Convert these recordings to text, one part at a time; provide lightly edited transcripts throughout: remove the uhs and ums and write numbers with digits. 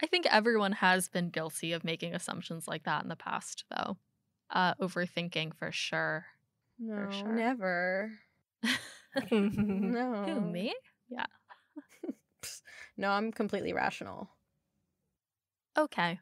I think everyone has been guilty of making assumptions like that in the past, though. Overthinking for sure. No, For sure. never. Who, No. me? Yeah. No, I'm completely rational. Okay.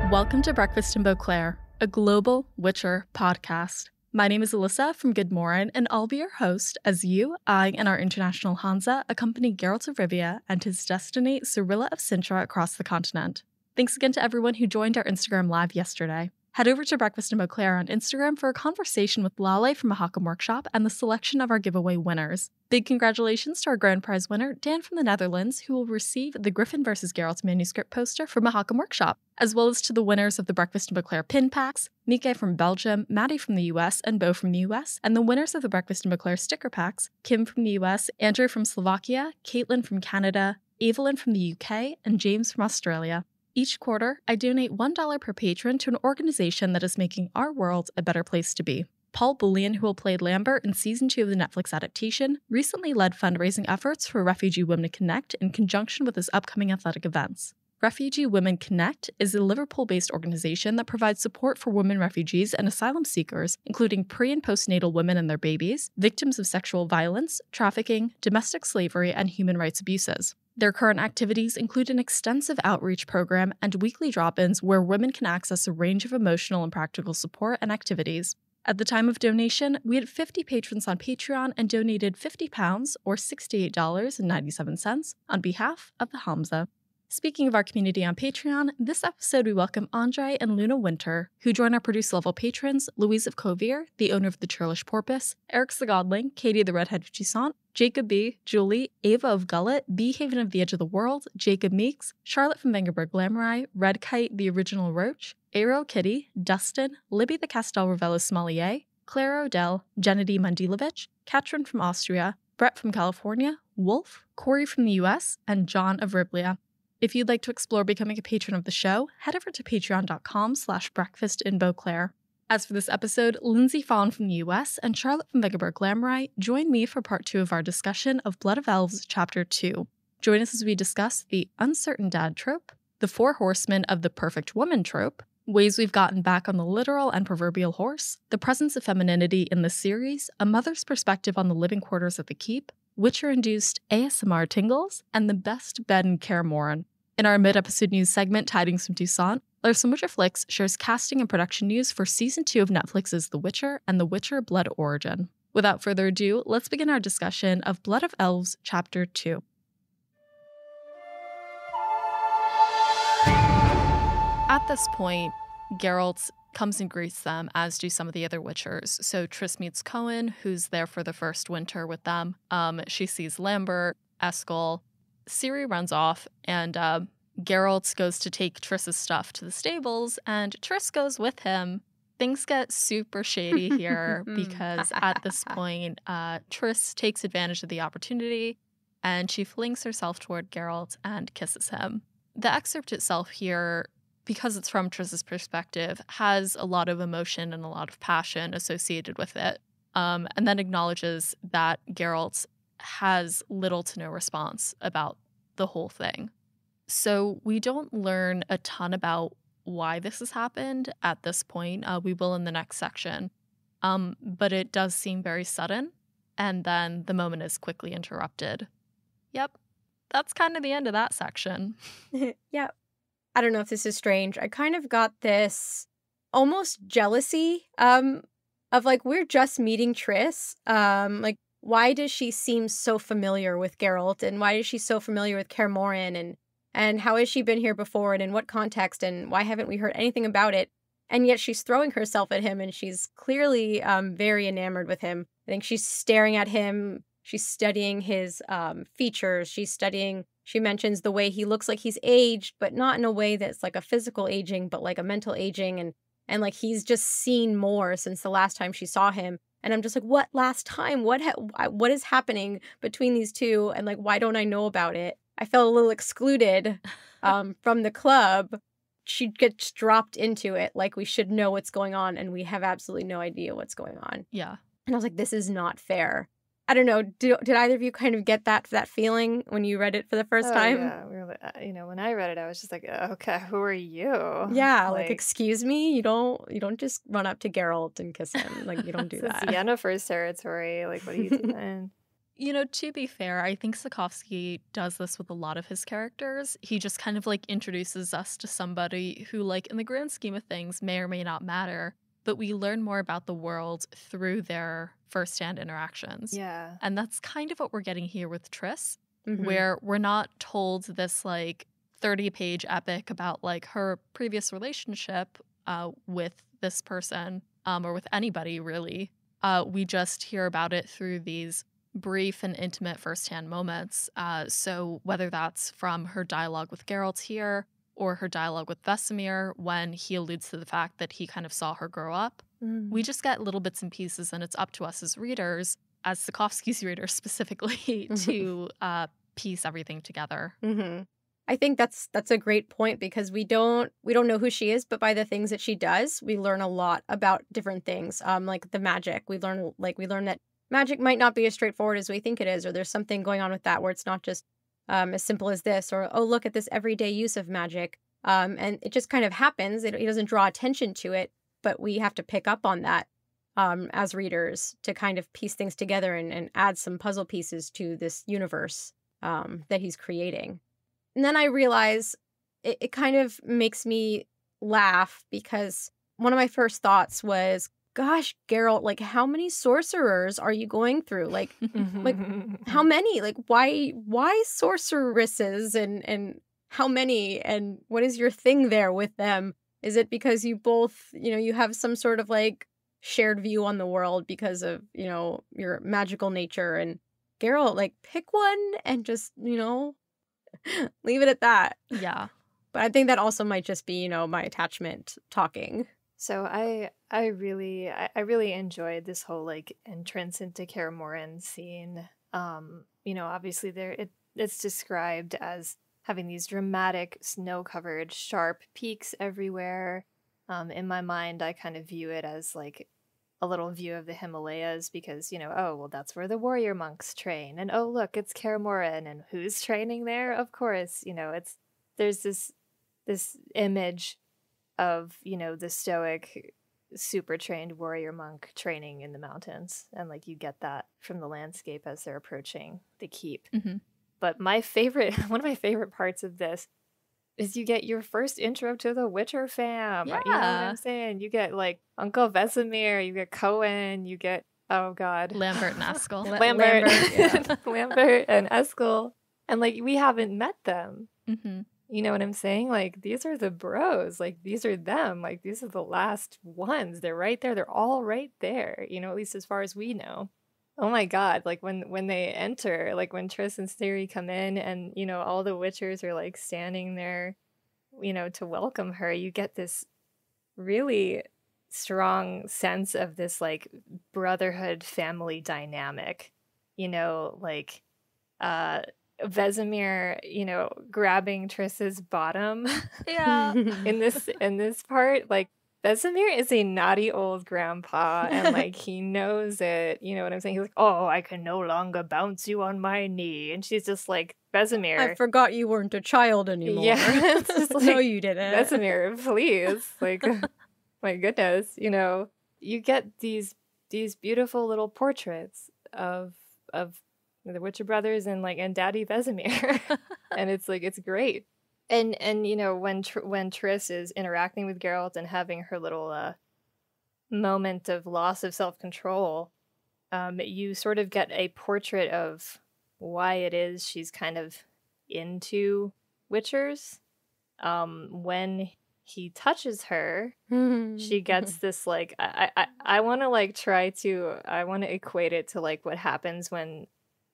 Welcome to Breakfast in Beauclair, a global Witcher podcast. My name is Alyssa from GoodMorhen, and I'll be your host as you, I, and our international hanza accompany Geralt of Rivia and his destiny, Cirilla of Cintra, across the continent. Thanks again to everyone who joined our Instagram live yesterday. Head over to Breakfast in Beauclair on Instagram for a conversation with Lale from Mahakam Workshop and the selection of our giveaway winners. Big congratulations to our grand prize winner, Dan from the Netherlands, who will receive the Griffin vs. Geralt manuscript poster from Mahakam Workshop, as well as to the winners of the Breakfast in Beauclair pin packs, Mike from Belgium, Maddie from the US, and Bo from the US, and the winners of the Breakfast in Beauclair sticker packs, Kim from the US, Andrew from Slovakia, Caitlin from Canada, Evelyn from the UK, and James from Australia. Each quarter, I donate $1 per patron to an organization that is making our world a better place to be. Paul Bullion, who will play Lambert in Season 2 of the Netflix adaptation, recently led fundraising efforts for Refugee Women Connect in conjunction with his upcoming athletic events. Refugee Women Connect is a Liverpool-based organization that provides support for women refugees and asylum seekers, including pre- and postnatal women and their babies, victims of sexual violence, trafficking, domestic slavery, and human rights abuses. Their current activities include an extensive outreach program and weekly drop-ins where women can access a range of emotional and practical support and activities. At the time of donation, we had 50 patrons on Patreon and donated £50 or $68.97 on behalf of the Hamza. Speaking of our community on Patreon, this episode we welcome Andrzej and Luna Winter, who join our producer-level patrons, Louise of Covier, the owner of the Churlish Porpoise, Eric the Godling, Katie the Redhead of Toussaint, Jacob B., Julie, Ava of Gullet, B. Haven of the Edge of the World, Jacob Meeks, Charlotte from Vengerberg Glamarye, Red Kite the Original Roach, Ariel Kitty, Dustin, Libby the Castel Ravello Sommelier, Claire Odell, Gennady Mundilovich, Katrin from Austria, Brett from California, Wolf, Corey from the US, and John of Riblia. If you'd like to explore becoming a patron of the show, head over to patreon.com/breakfastinbeauclair. As for this episode, Lindsay Fawn from the US and Charlotte from Vengerberg Glamarye join me for part 2 of our discussion of Blood of Elves Chapter 2. Join us as we discuss the uncertain dad trope, the Four Horsemen of the perfect woman trope, ways we've gotten back on the literal and proverbial horse, the presence of femininity in the series, a mother's perspective on the living quarters of the keep, Witcher-induced ASMR tingles, and the best bed in Kaer Morhen. In our mid-episode news segment, Tidings from Toussaint, Alyssa from Witcher Flicks shares casting and production news for Season 2 of Netflix's The Witcher and The Witcher Blood Origin. Without further ado, let's begin our discussion of Blood of Elves Chapter 2. At this point, Geralt comes and greets them, as do some of the other Witchers. So Triss meets Cohen, who's there for the first winter with them. She sees Lambert, Eskel. Ciri runs off, and Geralt goes to take Triss's stuff to the stables, and Triss goes with him. Things get super shady here because at this point, Triss takes advantage of the opportunity, and she flings herself toward Geralt and kisses him. The excerpt itself here, because it's from Triss's perspective, has a lot of emotion and a lot of passion associated with it, and then acknowledges that Geralt has little to no response about the whole thing. So we don't learn a ton about why this has happened at this point. We will in the next section. But it does seem very sudden, and then the moment is quickly interrupted. Yep, that's kind of the end of that section. Yeah. I don't know if this is strange. I kind of got this almost jealousy of like, we're just meeting Triss. Like, why does she seem so familiar with Geralt, and why is she so familiar with Kaer Morhen, and how has she been here before, and in what context, and why haven't we heard anything about it? And yet she's throwing herself at him, and she's clearly very enamored with him. I think she's staring at him. she's studying his features. She mentions the way he looks like he's aged, but not in a way that's like a physical aging, but like a mental aging. And like he's just seen more since the last time she saw him. And I'm just like, what last time? What is happening between these two? And like, why don't I know about it? I felt a little excluded from the club. She gets dropped into it like we should know what's going on, and we have absolutely no idea what's going on. Yeah. And I was like, this is not fair. I don't know. Did either of you kind of get that feeling when you read it for the first time? Yeah, we were like, when I read it, I was just like, okay, who are you? Yeah, like excuse me, you don't just run up to Geralt and kiss him. Like you don't do that. It's Yennefer's territory. Like, what are you doing? To be fair, I think Sapkowski does this with a lot of his characters. He just kind of like introduces us to somebody who, like, in the grand scheme of things, may or may not matter, but we learn more about the world through their firsthand interactions. Yeah. And that's kind of what we're getting here with Triss, where we're not told this like 30-page epic about like her previous relationship with this person or with anybody really. We just hear about it through these brief and intimate firsthand moments. So whether that's from her dialogue with Geralt here or her dialogue with Vesemir when he alludes to the fact that he kind of saw her grow up, we just get little bits and pieces, and it's up to us as readers, as Sapkowski's readers specifically, to piece everything together. I think that's a great point, because we don't know who she is, but by the things that she does, we learn a lot about different things. Like the magic, we learn that magic might not be as straightforward as we think it is, or there's something going on with that where it's not just as simple as this, or oh, look at this everyday use of magic, and it just kind of happens. It doesn't draw attention to it, but we have to pick up on that as readers to kind of piece things together and add some puzzle pieces to this universe that he's creating. And then I realize it kind of makes me laugh, because one of my first thoughts was, gosh, Geralt, like how many sorcerers are you going through? Like how many? Like why sorceresses and how many? And what is your thing there with them? Is it because you both, you have some sort of like shared view on the world because of, your magical nature? And Geralt, like pick one and just, leave it at that. Yeah. But I think that also might just be, my attachment talking. So I really enjoyed this whole like entrance into Kaer Morhen scene. Obviously it's described as having these dramatic snow-covered sharp peaks everywhere. In my mind, I kind of view it as like a little view of the Himalayas, because that's where the warrior monks train, and oh look, it's Kaer Morhen, and who's training there? Of course, there's this image of the stoic, super trained warrior monk training in the mountains, and like you get that from the landscape as they're approaching the keep. But one of my favorite parts of this is you get your first intro to the Witcher fam. Yeah. You know what I'm saying? You get like Uncle Vesemir, you get Cohen, you get, oh god, Lambert and Eskel. Lambert and Eskel, and like we haven't met them. You know what I'm saying? Like, these are the bros. Like, these are them. Like, these are the last ones. They're right there. They're all right there, at least as far as we know. Oh my god, like when they enter, like when Triss and Ciri come in and, all the Witchers are like standing there, to welcome her, you get this really strong sense of this like brotherhood family dynamic, like Vesemir, grabbing Triss's bottom. Yeah. in this part, like Vesemir is a naughty old grandpa, and like he knows it. You know what I'm saying? He's like, "Oh, I can no longer bounce you on my knee," and she's just like, "Vesemir, I forgot you weren't a child anymore." Yeah, it's just like, no, you didn't. Vesemir, please, like, my goodness, you get these beautiful little portraits of the Witcher brothers and Daddy Vesemir, and it's like it's great. And when Triss is interacting with Geralt and having her little moment of loss of self-control, you sort of get a portrait of why it is she's kind of into Witchers. When he touches her, she gets this like I want to equate it to like what happens when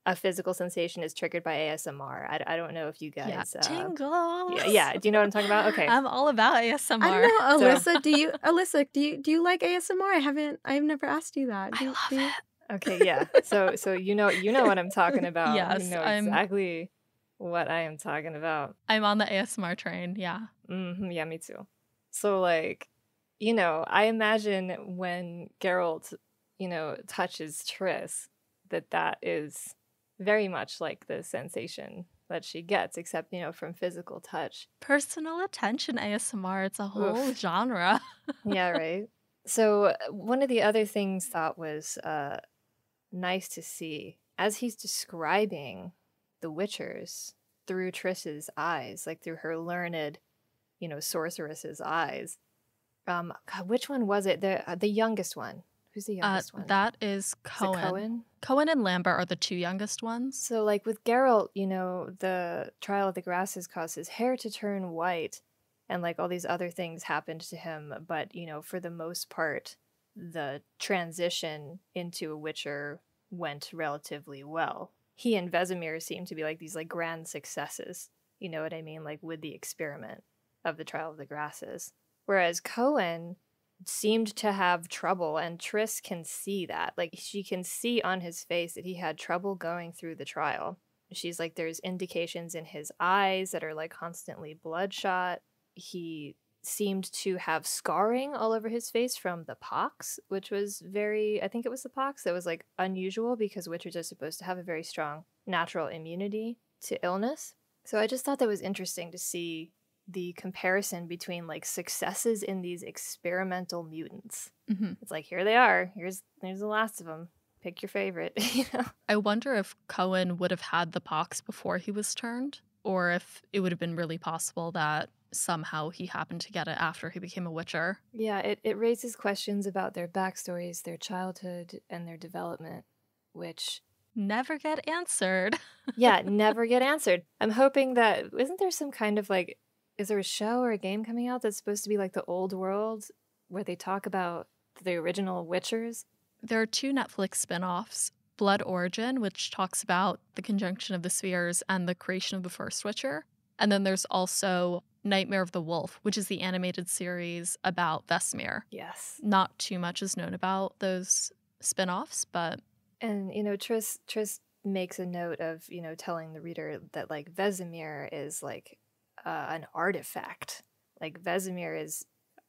a physical sensation is triggered by ASMR. I don't know if you guys... tingles. Yeah. Do you know what I'm talking about? Okay. I'm all about ASMR. I don't know, So- Alyssa, do you like ASMR? I've never asked you that. I love it. Okay, yeah. So you know what I'm talking about. Yes, you know exactly what I am talking about. I'm on the ASMR train, yeah. Yeah, me too. So like, I imagine when Geralt, touches Triss, that is very much like the sensation that she gets, except, from physical touch. Personal attention ASMR, it's a whole Oof. genre. Yeah, right. So one of the other things that was nice to see as he's describing the Witchers through Triss's eyes, like through her learned, sorceress's eyes. God, which one was it? The youngest one. Who's the youngest one? That is Cohen. Is it Cohen? Cohen and Lambert are the two youngest ones. So, like with Geralt, the trial of the grasses caused his hair to turn white, and like all these other things happened to him. But for the most part, the transition into a Witcher went relatively well. He and Vesemir seem to be like these like grand successes. You know what I mean? Like with the experiment of the trial of the grasses. Whereas Cohen seemed to have trouble, and Triss can see that. Like, she can see on his face that he had trouble going through the trial. She's like, there's indications in his eyes that are like constantly bloodshot. He seemed to have scarring all over his face from the pox, which was I think it was the pox that was like unusual, because Witchers are supposed to have a very strong natural immunity to illness. So I just thought that was interesting to see the comparison between like successes in these experimental mutants. Mm-hmm. It's like, here they are. Here's the last of them. Pick your favorite. I wonder if Cohen would have had the pox before he was turned, or if it would have been really possible that somehow he happened to get it after he became a Witcher. Yeah, it raises questions about their backstories, their childhood, and their development, which never get answered. Yeah, never get answered. I'm hoping that, isn't there some kind of like, is there a show or a game coming out that's supposed to be like the old world, where they talk about the original Witchers? There are 2 Netflix spin-offs. Blood Origin, which talks about the conjunction of the spheres and the creation of the first Witcher. And then there's also Nightmare of the Wolf, which is the animated series about Vesemir. Yes. Not too much is known about those spin-offs, but... And, Triss makes a note of, telling the reader that, like, Vesemir is, like, an artifact. Like, Vesemir is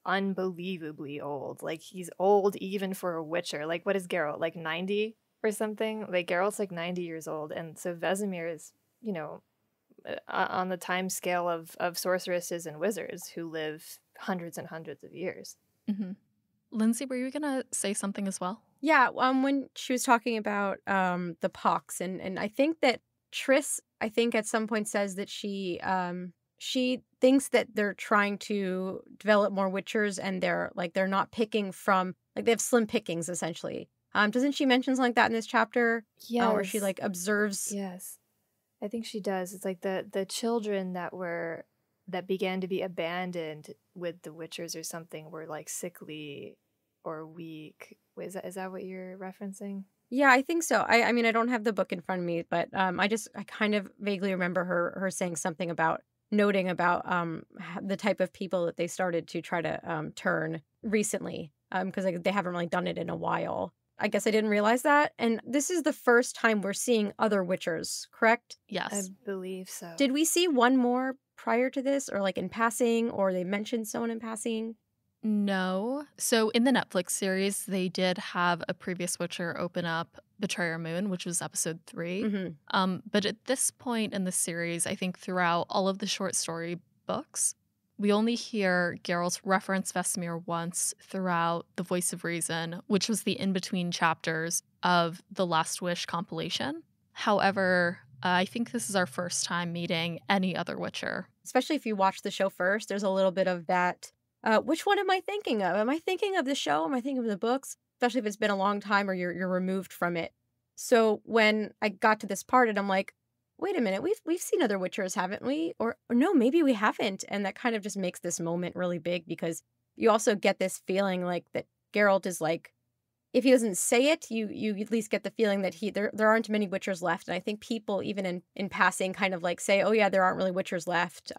unbelievably old. Like, he's old even for a Witcher. Like, what is Geralt? Like, 90 or something? Like, Geralt's, like, 90 years old. And so Vesemir is, on the time scale of sorceresses and wizards who live hundreds and hundreds of years. Mm-hmm. Lindsay, were you going to say something as well? Yeah, when she was talking about the pox, and I think that Triss, I think at some point says that she thinks that they're trying to develop more Witchers, and they're not picking from, like, they have slim pickings essentially. Doesn't she mention something like that in this chapter? Yeah, where she like observes. Yes, I think she does. It's like the children that began to be abandoned with the Witchers or something were like sickly or weak. Is that what you're referencing? Yeah, I think so. I mean, I don't have the book in front of me, but I kind of vaguely remember her saying something about noting about the type of people that they started to try to turn recently, because they haven't really done it in a while. I guess I didn't realize that. And this is the first time we're seeing other Witchers, correct? Yes. I believe so. Did we see one more prior to this, or like in passing, or they mentioned someone in passing? No. So in the Netflix series, they did have a previous Witcher open up Betrayer Moon, which was episode 3. Mm-hmm. But at this point in the series, I think throughout all of the short story books, we only hear Geralt reference Vesemir once throughout The Voice of Reason, which was the in-between chapters of the Last Wish compilation. However, I think this is our first time meeting any other Witcher. Especially if you watch the show first, there's a little bit of that. Which one am I thinking of? Am I thinking of the show? Am I thinking of the books? Especially if it's been a long time or you're removed from it. So when I got to this part, and I'm like, wait a minute, we've seen other Witchers, haven't we? Or no, maybe we haven't. And that kind of just makes this moment really big, because you also get this feeling like that Geralt is like if he doesn't say it, you at least get the feeling that there aren't many Witchers left. And I think people, even in passing, kind of like say, oh yeah, there aren't really Witchers left,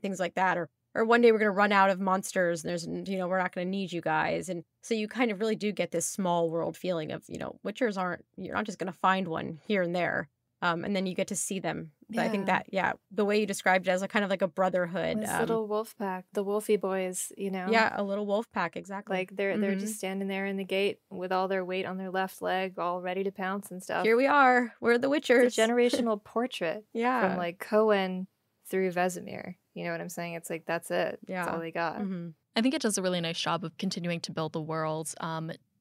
things like that, or one day we're going to run out of monsters and there's, we're not going to need you guys. And so you kind of really do get this small world feeling of, Witchers you're not just going to find one here and there. And then you get to see them. But I think that, the way you described it as a kind of like a brotherhood. This little wolf pack, the Wolfie boys, Yeah, a little wolf pack, exactly. Like they're just standing there in the gate with all their weight on their left leg, all ready to pounce and stuff. Here we are. We're the Witchers. It's a generational portrait. Yeah. From like Cohen through Vesemir. You know what I'm saying? It's like, that's it. Yeah. That's all they got. Mm-hmm. I think it does a really nice job of continuing to build the world,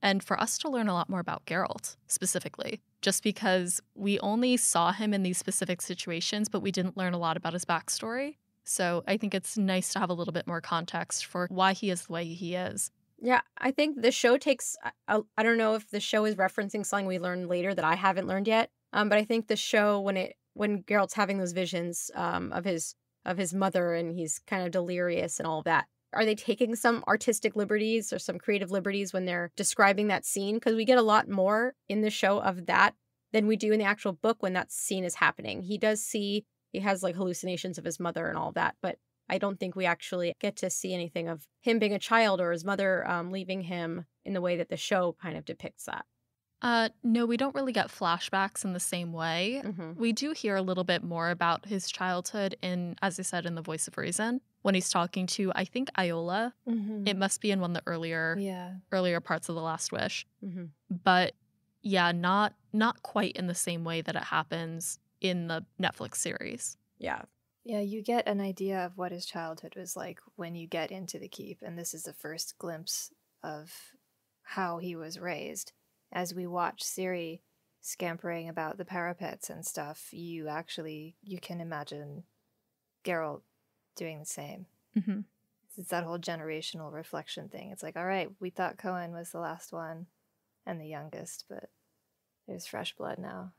and for us to learn a lot more about Geralt specifically, just because we only saw him in these specific situations, but we didn't learn a lot about his backstory. So I think it's nice to have a little bit more context for why he is the way he is. Yeah, I think the show takes, I don't know if the show is referencing something we learned later that I haven't learned yet, but I think the show, when Geralt's having those visions of his mother and he's kind of delirious and all of that, are they taking some artistic liberties or some creative liberties when they're describing that scene? Because we get a lot more in the show of that than we do in the actual book when that scene is happening. He has like hallucinations of his mother and all that, but I don't think we actually get to see anything of him being a child or his mother leaving him in the way that the show kind of depicts that. No, we don't really get flashbacks in the same way. Mm-hmm. We do hear a little bit more about his childhood as I said, in The Voice of Reason, when he's talking to, I think, Iola. Mm-hmm. It must be in one of the earlier parts of The Last Wish. Mm-hmm. But yeah, not quite in the same way that it happens in the Netflix series. Yeah. Yeah, you get an idea of what his childhood was like when you get into the keep, and this is the first glimpse of how he was raised. As we watch Ciri scampering about the parapets and stuff, you can imagine Geralt doing the same. Mm-hmm. It's that whole generational reflection thing. It's like, all right, we thought Cohen was the last one and the youngest, but there's fresh blood now.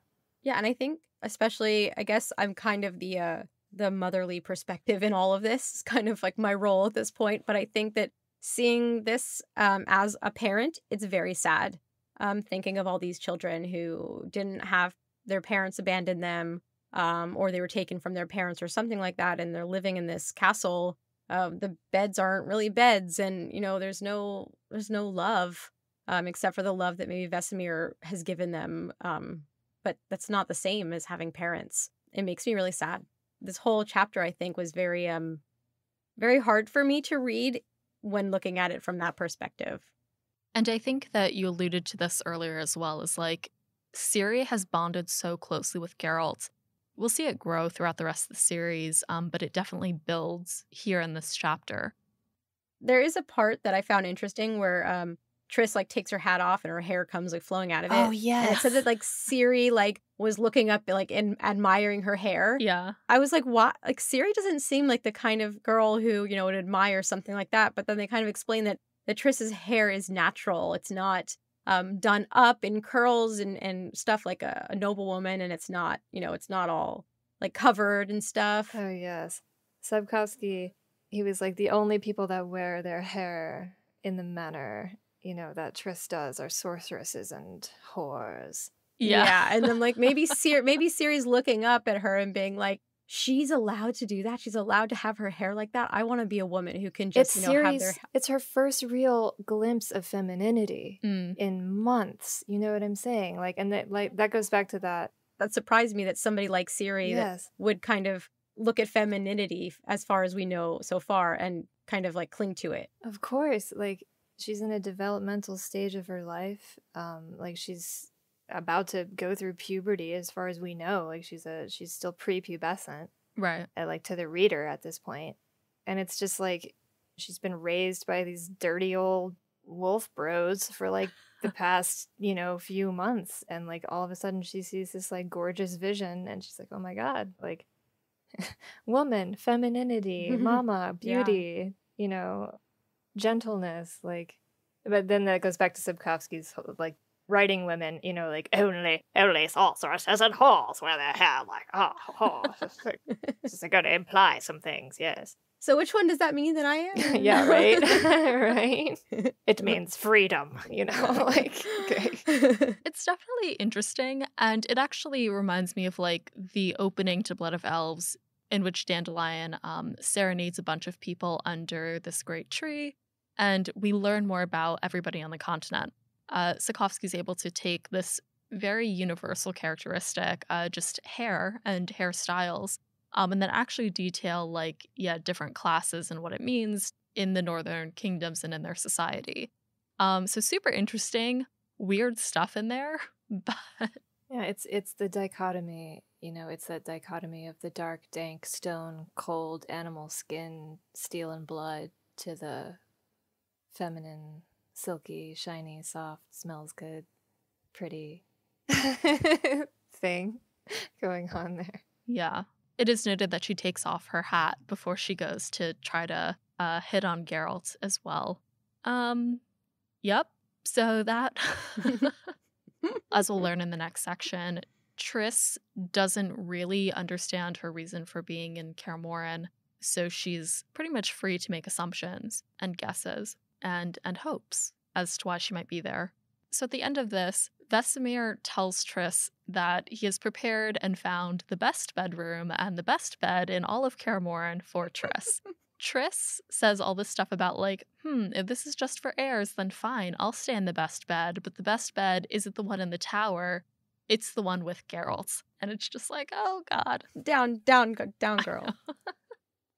Yeah, and I think especially, I guess I'm kind of the motherly perspective in all of this. It's kind of like my role at this point, but I think that seeing this as a parent, it's very sad. Thinking of all these children who didn't have their parents abandon them, or they were taken from their parents or something like that, and they're living in this castle. The beds aren't really beds, and there's no love, except for the love that maybe Vesemir has given them. But that's not the same as having parents. It makes me really sad. This whole chapter, I think, was very very hard for me to read when looking at it from that perspective. And I think that you alluded to this earlier as well, is like Ciri has bonded so closely with Geralt. We'll see it grow throughout the rest of the series, but it definitely builds here in this chapter. There is a part that I found interesting where Triss takes her hat off and her hair comes flowing out of it. Oh yes. And it said that Ciri was looking up and admiring her hair. Yeah. I was like, what? Ciri doesn't seem like the kind of girl who, would admire something like that. But then they kind of explain that Triss's hair is natural. It's not done up in curls and stuff like a noblewoman, and it's not, it's not all covered and stuff. Oh yes. Sapkowski, he was the only people that wear their hair in the manner, that Triss does are sorceresses and whores. Yeah. And then maybe Ciri's looking up at her and being like, she's allowed to do that. She's allowed to have her hair like that. I want to be a woman who can just, have their... It's her first real glimpse of femininity in months. You know what I'm saying? That goes back to that. That surprised me that somebody like Ciri that would kind of look at femininity as far as we know so far and kind of cling to it. Of course. She's in a developmental stage of her life. She's about to go through puberty as far as we know. She's still prepubescent, right? To the reader at this point. And it's just she's been raised by these dirty old wolf bros for the past few months, and all of a sudden she sees this gorgeous vision and she's like, oh my god, woman, femininity, mama, beauty, gentleness, but then that goes back to Sapkowski's writing women, like only sorceresses and whores wear their hair like, this is going to imply some things, yes. So which one does that mean that I am? Yeah, right? Right? It means freedom, like, okay. It's definitely interesting, and it actually reminds me of, like, the opening to Blood of Elves, in which Dandelion serenades a bunch of people under this great tree, and we learn more about everybody on the continent. Sapkowski's able to take this very universal characteristic, just hair and hairstyles, and then actually detail, like, different classes and what it means in the Northern Kingdoms and in their society. So super interesting, weird stuff in there, but... Yeah, it's the dichotomy, it's that dichotomy of the dark, dank, stone, cold, animal skin, steel and blood, to the feminine, silky, shiny, soft, smells good, pretty thing going on there. Yeah. It is noted that she takes off her hat before she goes to try to hit on Geralt as well. Yep. So that, as we'll learn in the next section, Triss doesn't really understand her reason for being in Kaer Morhen, so she's pretty much free to make assumptions and guesses and hopes as to why she might be there. So at the end of this, Vesemir tells Triss that he has prepared and found the best bedroom and the best bed in all of Kaer Morhen for Triss. Triss says all this stuff about, like, if this is just for heirs, then fine, I'll stay in the best bed, but the best bed isn't the one in the tower, it's the one with Geralt. And it's just like, oh god. Down, girl.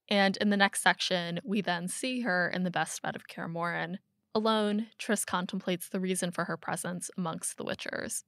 And in the next section, we then see her in the best bed of Kaer Morhen. Alone, Triss contemplates the reason for her presence amongst the Witchers.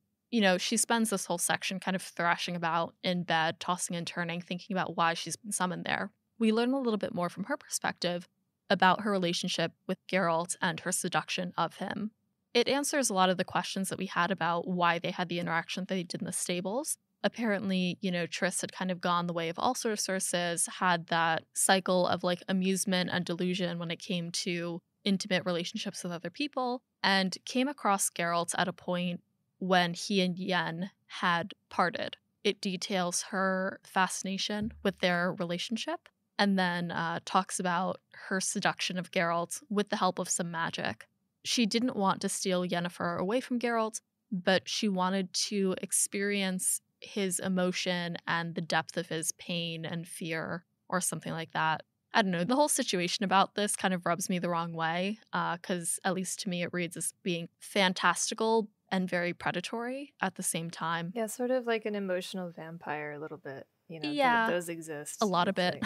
She spends this whole section kind of thrashing about in bed, tossing and turning, thinking about why she's been summoned there. We learn a little bit more from her perspective about her relationship with Geralt and her seduction of him. It answers a lot of the questions that we had about why they had the interaction they did in the stables. Apparently, Triss had kind of gone the way of all sorceresses, had that cycle of, like, amusement and delusion when it came to intimate relationships with other people, and came across Geralt at a point when he and Yen had parted. It details her fascination with their relationship, and then talks about her seduction of Geralt with the help of some magic. She didn't want to steal Yennefer away from Geralt, but she wanted to experience his emotion and the depth of his pain and fear, or something like that. I don't know, the whole situation about this kind of rubs me the wrong way, because at least to me it reads as being fantastical and very predatory at the same time. Yeah, sort of like an emotional vampire a little bit. Yeah, those exist. A lot of it.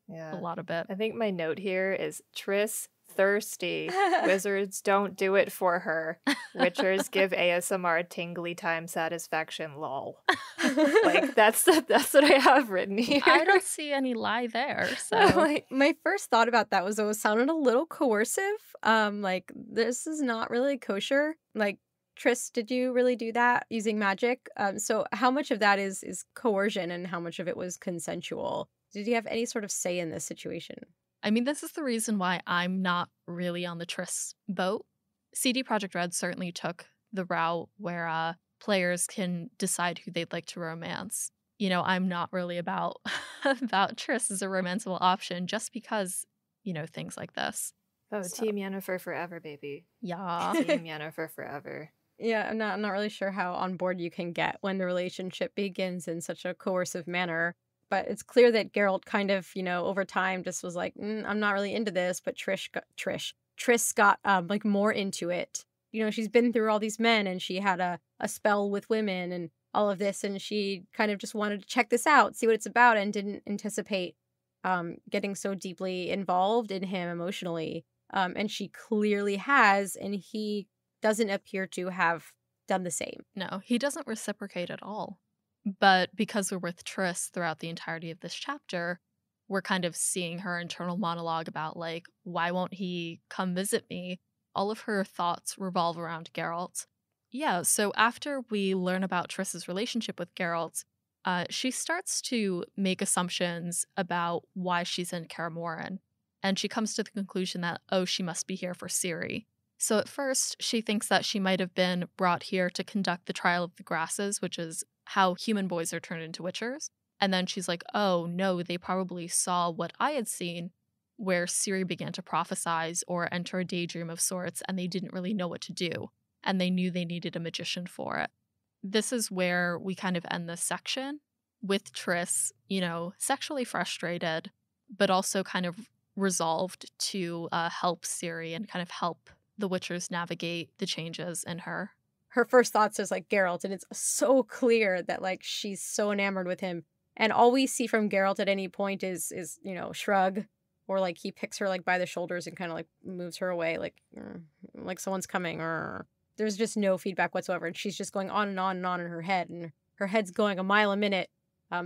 Yeah. A lot of it. I think my note here is Triss thirsty. Wizards don't do it for her. Witchers give ASMR tingly time satisfaction, lol. Like, that's what I have written here. I don't see any lie there. So my first thought about that was it sounded a little coercive. Like, this is not really kosher. Like, Triss, did you really do that using magic? So how much of that is coercion and how much of it was consensual? Did you have any sort of say in this situation? I mean, this is the reason why I'm not really on the Triss boat. CD Projekt Red certainly took the route where players can decide who they'd like to romance. I'm not really about Triss as a romanceable option just because, things like this. Oh, so. Team Yennefer forever, baby. Yeah. Team Yennefer forever. Yeah, I'm not really sure how on board you can get when the relationship begins in such a coercive manner. But it's clear that Geralt kind of, over time just was like, I'm not really into this. But Triss got like more into it. She's been through all these men and she had a spell with women and all of this. And she kind of just wanted to check this out, see what it's about, and didn't anticipate getting so deeply involved in him emotionally. And she clearly has, and he doesn't appear to have done the same. No, he doesn't reciprocate at all. But because we're with Triss throughout the entirety of this chapter, we're kind of seeing her internal monologue about, like, why won't he come visit me? All of her thoughts revolve around Geralt. Yeah, so after we learn about Triss's relationship with Geralt, she starts to make assumptions about why she's in Kaer Morhen. And she comes to the conclusion that, she must be here for Ciri. So at first, she thinks that she might have been brought here to conduct the trial of the grasses, which is how human boys are turned into witchers. And then she's like, oh no, they probably saw what I had seen, where Ciri began to prophesize or enter a daydream of sorts, and they didn't really know what to do. And they knew they needed a magician for it. This is where we kind of end this section with Triss, sexually frustrated, but also kind of resolved to help Ciri and kind of help the Witchers navigate the changes in her. Her first thoughts is like Geralt, and it's so clear that like she's so enamored with him. And all we see from Geralt at any point is shrug, or like he picks her like by the shoulders and kind of like moves her away, like someone's coming, or there's just no feedback whatsoever. And she's just going on and on and on in her head, and her head's going a mile a minute,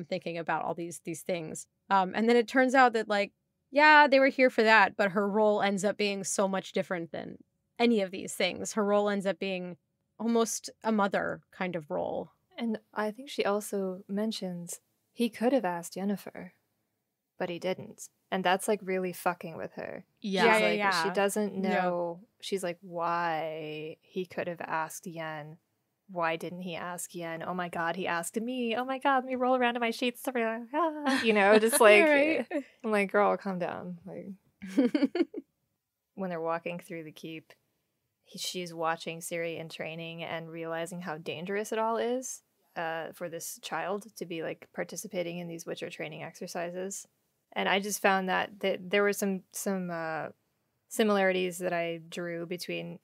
thinking about all these things. And then it turns out that like, yeah, they were here for that, but her role ends up being so much different than any of these things. Her role ends up being almost a mother kind of role. And I think she also mentions he could have asked Yennefer, but he didn't. And that's like really fucking with her. Yeah. She doesn't know. Yeah. She's like, why he could have asked Yen. Why didn't he ask Yen? Oh my god, he asked me. Oh my god, let me roll around in my sheets. Just like, right. I'm like, girl, calm down. Like, when they're walking through the keep, she's watching Ciri in training and realizing how dangerous it all is for this child to be like participating in these Witcher training exercises. And I just found that there were some similarities that I drew between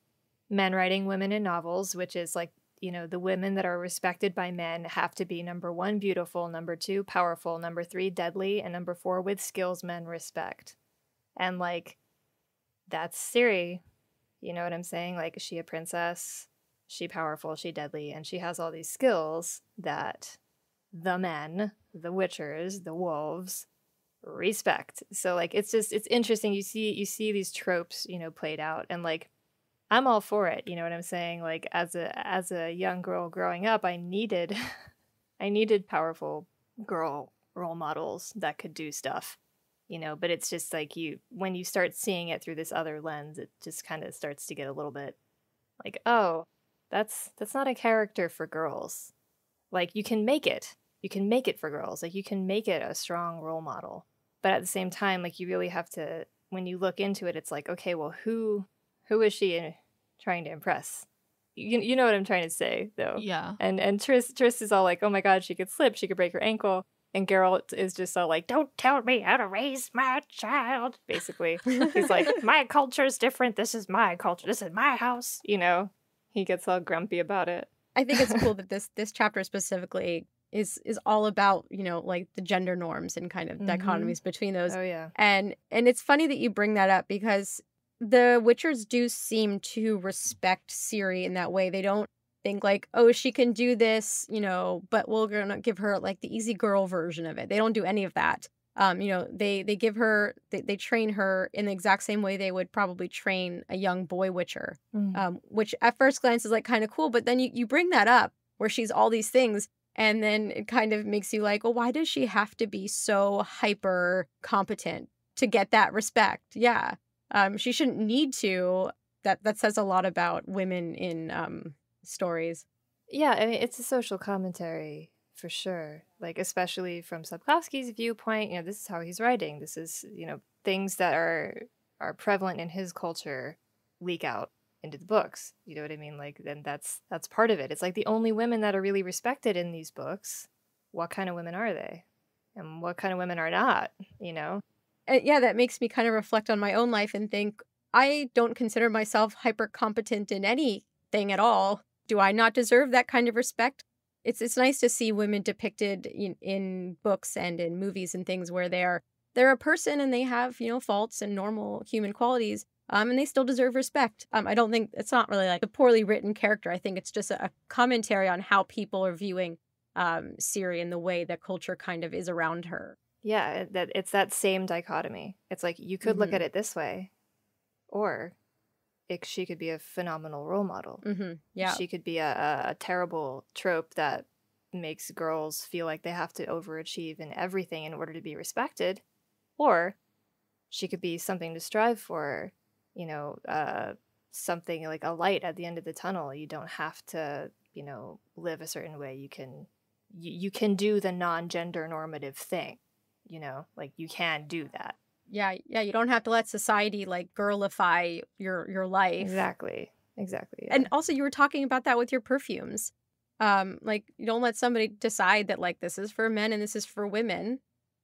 men writing women in novels, which is like, the women that are respected by men have to be number 1, beautiful, number 2, powerful, number 3, deadly, and number 4, with skills men respect. And like, that's Ciri. You know what I'm saying? Like, is she a princess? She powerful, she deadly, and she has all these skills that the men, the Witchers, the wolves, respect. So like, it's interesting. You see these tropes, played out, and like, I'm all for it. You know what I'm saying? Like, as a young girl growing up, I needed powerful girl role models that could do stuff. But it's just like when you start seeing it through this other lens, it just kind of starts to get a little bit like, oh, that's not a character for girls. Like, you can make it for girls. Like, you can make it a strong role model. But at the same time, like, you really have to, when you look into it, it's like, okay, well, who is she trying to impress? You know what I'm trying to say, though. Yeah. And Triss is all like, oh my god, she could slip, she could break her ankle. And Geralt is just all like, don't tell me how to raise my child, basically. He's like, my culture's different. This is my culture. This is my house. He gets all grumpy about it. I think it's cool that this chapter specifically is all about, like the gender norms and kind of dichotomies between those. Oh, yeah. And it's funny that you bring that up, because the Witchers do seem to respect Ciri in that way. They don't think like, oh, she can do this, but we're gonna give her like the easy girl version of it. They don't do any of that. They give her, they train her in the exact same way they would probably train a young boy Witcher, which at first glance is like kind of cool. But then you bring that up where she's all these things, and then it kind of makes you like, well, why does she have to be so hyper competent to get that respect? Yeah. She shouldn't need to. That says a lot about women in stories. Yeah, I mean, it's a social commentary for sure. Like, especially from Sapkowski's viewpoint, this is how he's writing. This is, things that are prevalent in his culture leak out into the books. You know what I mean? Like, then that's part of it. It's like the only women that are really respected in these books. What kind of women are they? And what kind of women are not, Yeah, that makes me kind of reflect on my own life and think, I don't consider myself hyper competent in anything at all. Do I not deserve that kind of respect? It's nice to see women depicted in books and in movies and things where they're a person and they have, faults and normal human qualities, and they still deserve respect. I don't think it's not really like a poorly written character. I think it's just a commentary on how people are viewing Ciri and the way that culture kind of is around her. Yeah, that it's that same dichotomy. It's like, you could look at it this way, or she could be a phenomenal role model. Yeah, she could be a terrible trope that makes girls feel like they have to overachieve in everything in order to be respected, or she could be something to strive for. something like a light at the end of the tunnel. You don't have to, live a certain way. You can do the non-gender normative thing, like you can do that. Yeah, you don't have to let society like girlify your life. Exactly. Yeah. And also you were talking about that with your perfumes. Like you don't let somebody decide that like this is for men and this is for women.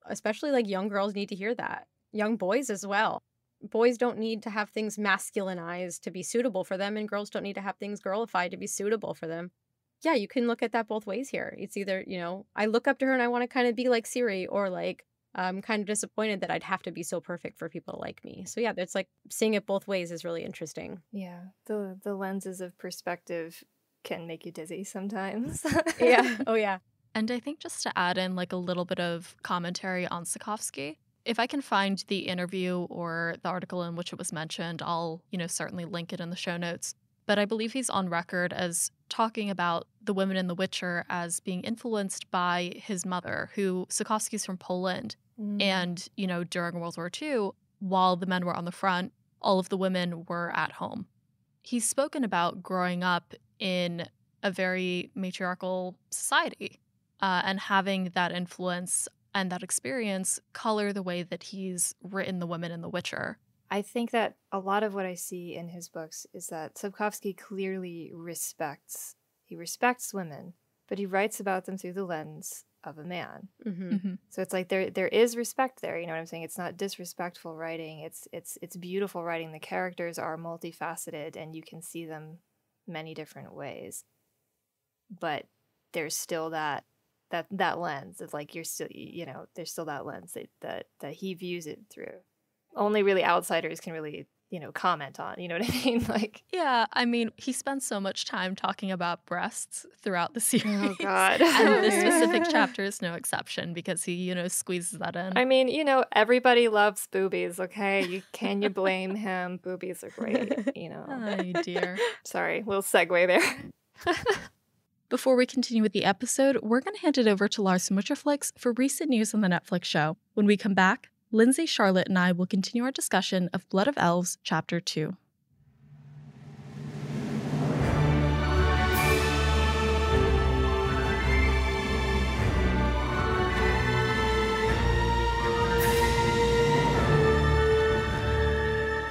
Especially like young girls need to hear that. Young boys as well. Boys don't need to have things masculinized to be suitable for them, and girls don't need to have things girlified to be suitable for them. Yeah, you can look at that both ways here. It's either, I look up to her and I want to kind of be like Ciri, or like I'm kind of disappointed that I'd have to be so perfect for people to like me. So yeah, it's like seeing it both ways is really interesting. Yeah, the lenses of perspective can make you dizzy sometimes. Yeah. Oh yeah. And I think just to add in like a little bit of commentary on Sapkowski, if I can find the interview or the article in which it was mentioned, I'll, certainly link it in the show notes. But I believe he's on record as talking about the women in The Witcher as being influenced by his mother, who Sapkowski's from Poland. And, during World War II, while the men were on the front, all of the women were at home. He's spoken about growing up in a very matriarchal society and having that influence and that experience color the way that he's written the women in The Witcher. I think that a lot of what I see in his books is that Sapkowski clearly respects women, but he writes about them through the lens of a man. So it's like there is respect there, you know what I'm saying? It's not disrespectful writing. It's beautiful writing. The characters are multifaceted and you can see them many different ways. But there's still that lens of like you're still, there's still that lens that he views it through. Only really outsiders can really, comment on, you know what I mean? Like, yeah, I mean, he spends so much time talking about breasts throughout the series. Oh God. And this specific chapter is no exception because he, squeezes that in. I mean, everybody loves boobies, okay? Can you blame him? Boobies are great, Oh, dear. Sorry, little segue there. Before we continue with the episode, we're going to hand it over to Lars from Witcherflix for recent news on the Netflix show. When we come back, Lindsay, Charlotte, and I will continue our discussion of Blood of Elves, Chapter 2.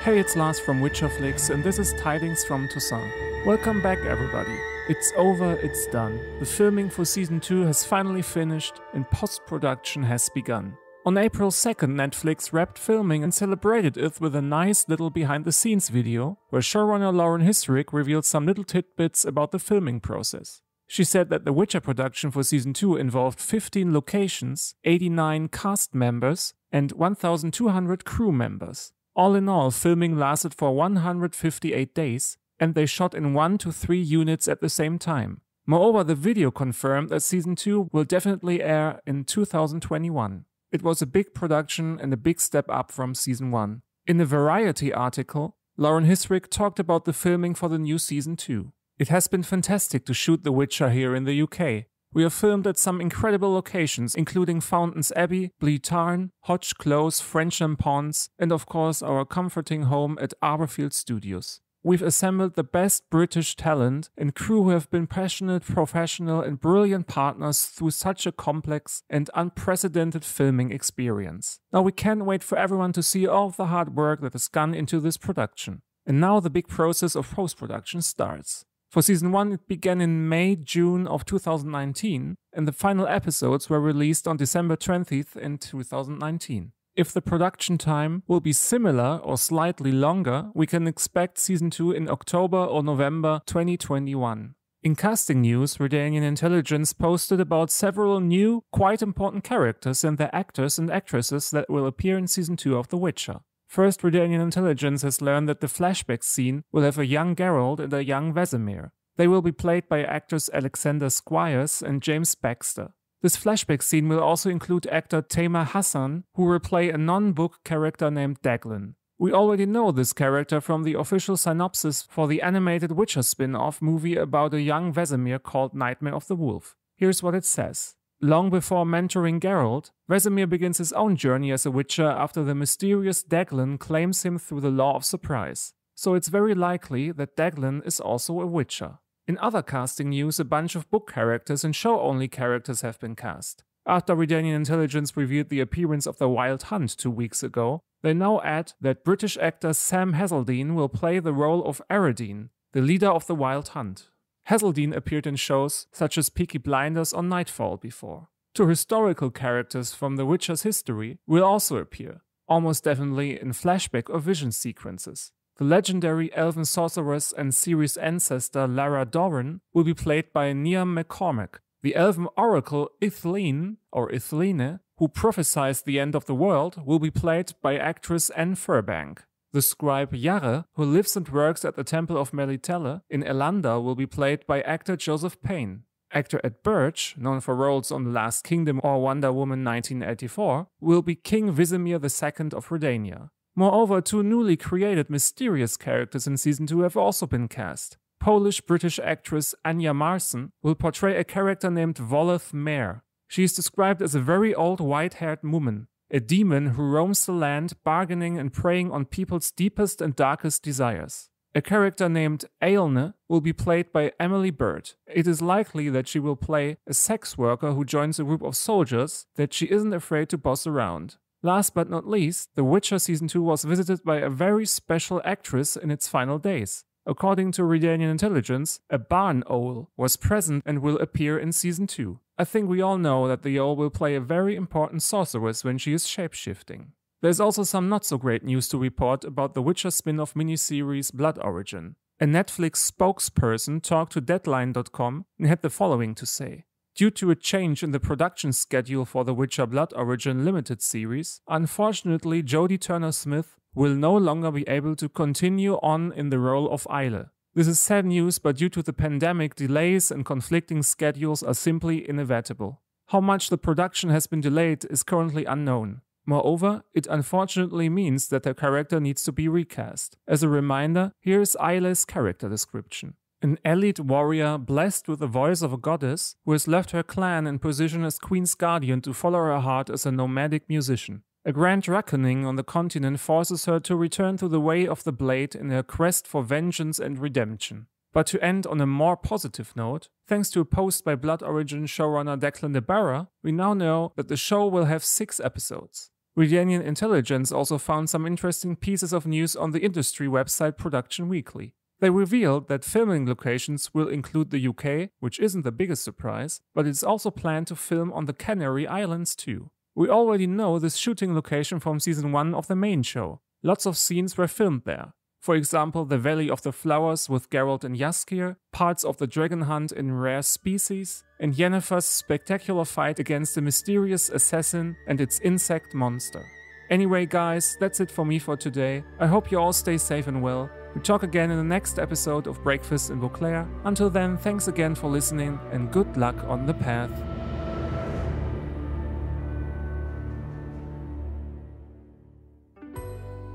Hey, it's Lars from Witcherflix, and this is Tidings from Toussaint. Welcome back, everybody. It's over, it's done. The filming for Season 2 has finally finished, and post-production has begun. On April 2nd, Netflix wrapped filming and celebrated it with a nice little behind-the-scenes video, where showrunner Lauren Hissrich revealed some little tidbits about the filming process. She said that the Witcher production for Season 2 involved 15 locations, 89 cast members, and 1,200 crew members. All in all, filming lasted for 158 days, and they shot in 1 to 3 units at the same time. Moreover, the video confirmed that Season 2 will definitely air in 2021. It was a big production and a big step up from Season 1. In a Variety article, Lauren Hissrich talked about the filming for the new Season 2. It has been fantastic to shoot The Witcher here in the UK. We have filmed at some incredible locations, including Fountains Abbey, Blee Tarn, Hodge Close, Frensham Ponds, and of course our comforting home at Arborfield Studios. We've assembled the best British talent and crew who have been passionate, professional, and brilliant partners through such a complex and unprecedented filming experience. Now we can't wait for everyone to see all of the hard work that has gone into this production. And now the big process of post-production starts. For Season 1, it began in May-June of 2019, and the final episodes were released on December 20th in 2019. If the production time will be similar or slightly longer, we can expect Season 2 in October or November 2021. In casting news, Redanian Intelligence posted about several new, quite important characters and their actors and actresses that will appear in Season 2 of The Witcher. First, Redanian Intelligence has learned that the flashback scene will have a young Geralt and a young Vesemir. They will be played by actors Alexander Squires and James Baxter. This flashback scene will also include actor Tamer Hassan, who will play a non-book character named Daglin. We already know this character from the official synopsis for the animated Witcher spin-off movie about a young Vesemir called Nightmare of the Wolf. Here's what it says. Long before mentoring Geralt, Vesemir begins his own journey as a Witcher after the mysterious Daglin claims him through the Law of Surprise. so it's very likely that Daglin is also a Witcher. In other casting news, a bunch of book characters and show-only characters have been cast. After Redanian Intelligence revealed the appearance of the Wild Hunt 2 weeks ago, they now add that British actor Sam Hazeldine will play the role of Aradine, the leader of the Wild Hunt. Hazeldine appeared in shows such as Peaky Blinders or Nightfall before. 2 historical characters from The Witcher's history will also appear, almost definitely in flashback or vision sequences. The legendary elven sorceress and series ancestor Lara Dorren will be played by Niamh McCormack. The elven oracle Ithleen, or Ithline, who prophesies the end of the world, will be played by actress Anne Furbank. The scribe Jarre, who lives and works at the Temple of Melitele in Elanda, will be played by actor Joseph Payne. Actor Ed Birch, known for roles on The Last Kingdom or Wonder Woman 1984, will be King Visimir II of Redania. Moreover, 2 newly created mysterious characters in Season 2 have also been cast. Polish-British actress Anya Marson will portray a character named Voleth Mare. She is described as a very old white-haired woman, a demon who roams the land, bargaining and preying on people's deepest and darkest desires. A character named Aelne will be played by Emily Bird. It is likely that she will play a sex worker who joins a group of soldiers that she isn't afraid to boss around. Last but not least, The Witcher Season 2 was visited by a very special actress in its final days. According to Redanian Intelligence, a barn owl was present and will appear in Season 2. I think we all know that the owl will play a very important sorceress when she is shapeshifting. There's also some not-so-great news to report about the Witcher spin-off miniseries Blood Origin. A Netflix spokesperson talked to Deadline.com and had the following to say. Due to a change in the production schedule for the Witcher Blood Origin limited series, unfortunately Jodie Turner-Smith will no longer be able to continue on in the role of Iyle. This is sad news, but due to the pandemic, delays and conflicting schedules are simply inevitable. How much the production has been delayed is currently unknown. Moreover, it unfortunately means that her character needs to be recast. As a reminder, here's Ayle's character description. An elite warrior blessed with the voice of a goddess who has left her clan in position as Queen's Guardian to follow her heart as a nomadic musician. A grand reckoning on the continent forces her to return to the way of the blade in her quest for vengeance and redemption. But to end on a more positive note, thanks to a post by Blood Origin showrunner Declan de Barra, we now know that the show will have 6 episodes. Redanian Intelligence also found some interesting pieces of news on the industry website Production Weekly. They revealed that filming locations will include the UK, which isn't the biggest surprise, but it's also planned to film on the Canary Islands too. We already know this shooting location from Season 1 of the main show. Lots of scenes were filmed there. For example, the Valley of the Flowers with Geralt and Jaskier, parts of the Dragon Hunt in Rare Species, and Yennefer's spectacular fight against the mysterious assassin and its insect monster. Anyway guys, that's it for me for today. I hope you all stay safe and well. We talk again in the next episode of Breakfast in Beauclair. Until then, thanks again for listening and good luck on the path.